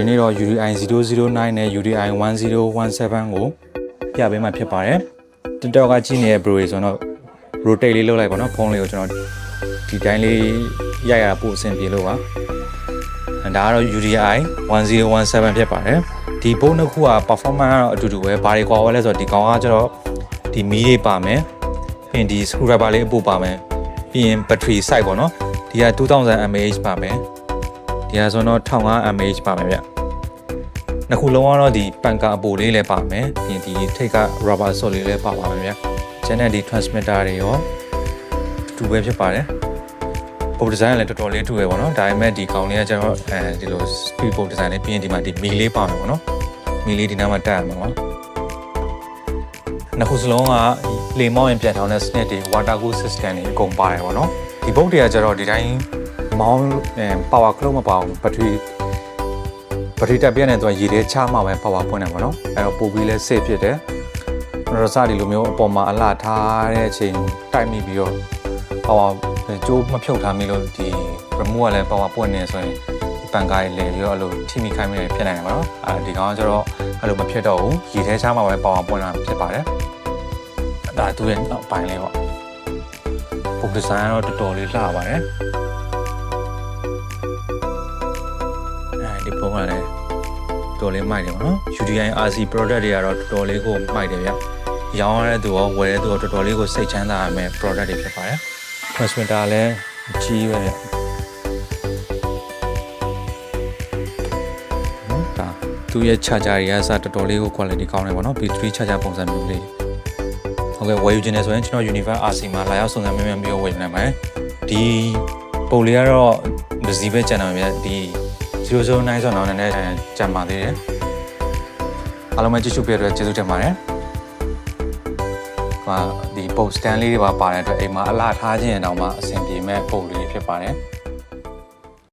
ဒီနေ့တော့ UDI 009နဲ့ UDI 1017ကိုပြပေးမှဖြစ်ပါတယ် TikTok ကကြည့်နေတဲ့ bro တွေဆိုတော့ rotate လေးလုပ်လိုက်ပါတော့ဖုန်းလေးကိုကျွန်တော်ဒီတိုင်းလေးရိုက်ရတာပို့အဆင်ပြေလို့ပါဒါကတော့ UDI 1017ဖြစ်ပါတယ်ဒီဘုတ်နှစ်ခုက performance ကတော့အတူတူပဲဘာတွေကွာဝဲလဲဆိုတော့ဒီကောင်ကကျတော့ဒီမီးလေးပါမယ်ပြီးရင်ဒီ screwdriver လေးအပို့ပါမယ်ပြီးရင် battery size ပေါ့နော်ဒီက 2000 mAh ပါမယ်ဒီကဆိုတော့1500 mAh ပါမယ်ဗျနှစ်ခုလုံးကတော့ဒီပန်ကာအပိုလေးလည်းပါမယ်ပြီးရင်ဒီထိတ်က rubber solid လေးလည်းပါပါမယ်ဗျကျန်တဲ့ဒီ transmitter တွေရောတူပဲဖြစ်ပါတယ်ပုံဒီဇိုင်းလည်းတော်တော်လေးတူရပါတော့ဒါပေမဲ့ဒီကောင်လေးကကျတော့ဒီလို speed ပုံဒီဇိုင်းလေးပြီးရင်ဒီမှာဒီမီလေးပါမယ်ပေါ့နော်မီလေးဒီနားမှာတက်ရမှာပါနှစ်ခုစလုံးကလေမောင်းရင်ပြန်ထောင်းတဲ့စနစ်တွေ water cool system တွေအကုန်ပါတယ်ပေါ့နော်ဒီဘုတ်တွေကကျတော့ဒီတိုင်းမောင်းpower clock မပါဘူးဘက်ထရီတက်ပြည့်နေတော့ရေထဲချမှပဲ power ပွင့်တယ်ပေါ့နော်အဲ့တော့ပို့ပြီးလဲ safe ဖြစ်တယ်ရစဒီလိုမျိုးအပေါ်မှာအလှထားတဲ့အချိန်တိုက်မိပြီးတော့ power ကျိုးမဖြုတ်ထားမိလို့ဒီ remote ကလည်း power ပွင့်နေဆိုရင်ပန်ကားလေပြီးတော့အဲ့လိုထိမိခိုင်းမိတယ်ဖြစ်နိုင်တယ်ပေါ့နော်ဒီကောင်ကကျတော့အဲ့လိုမဖြစ်တော့ဘူးရေထဲချမှပဲ power ပွင့်တာဖြစ်ပါတယ်ဒါသူ့ရဲ့နောက်ပိုင်းလေးပေါ့ပုံဒီဇိုင်းကတော့တော်တော်လေးလှပါတယ်ဒီပုံကလည်းတော်လေးမိုက်တယ်ပေါ့နော် UDI RC product တွေကတော့တော်တော်လေးကိုမိုက်တယ်ဗျရောင်းရတဲ့သူရောဝယ်တဲ့သူရောတော်တော်လေးကိုစိတ်ချမ်းသာရမယ့် product တွေဖြစ်ပါတယ် transmitter လည်းကြီးပဲဗျဒါသူ့ရဲ့ charger တွေကစတော်တော်လေးကို quality ကောင်းတယ်ပေါ့နော် B3 charger ပုံစံမျိုးလေးဟုတ်ကဲ့ဝယ်ယူခြင်းနဲ့ဆိုရင်ကျွန်တော် Universe RC မှာလာရောက်စုံစမ်းမြင်ပြီးတော့ဝယ်နိုင်ပါတယ်ဒီပုံလေးကတော့ဒီစီးပဲကျန်တယ်ဗျဒီ009ဆိုတော့နည်းနည်းကြံပါသေးတယ်အားလုံးပဲကြည့်ရှုပေးတဲ့အတွက်ကျေးဇူးတင်ပါတယ်ဒီ post stand လေးတွေပါတဲ့အတွက်အိမ်မှာအလှထားခြင်းတောင်မှအဆင်ပြေမဲ့ပုံလေးဖြစ်ပါတယ်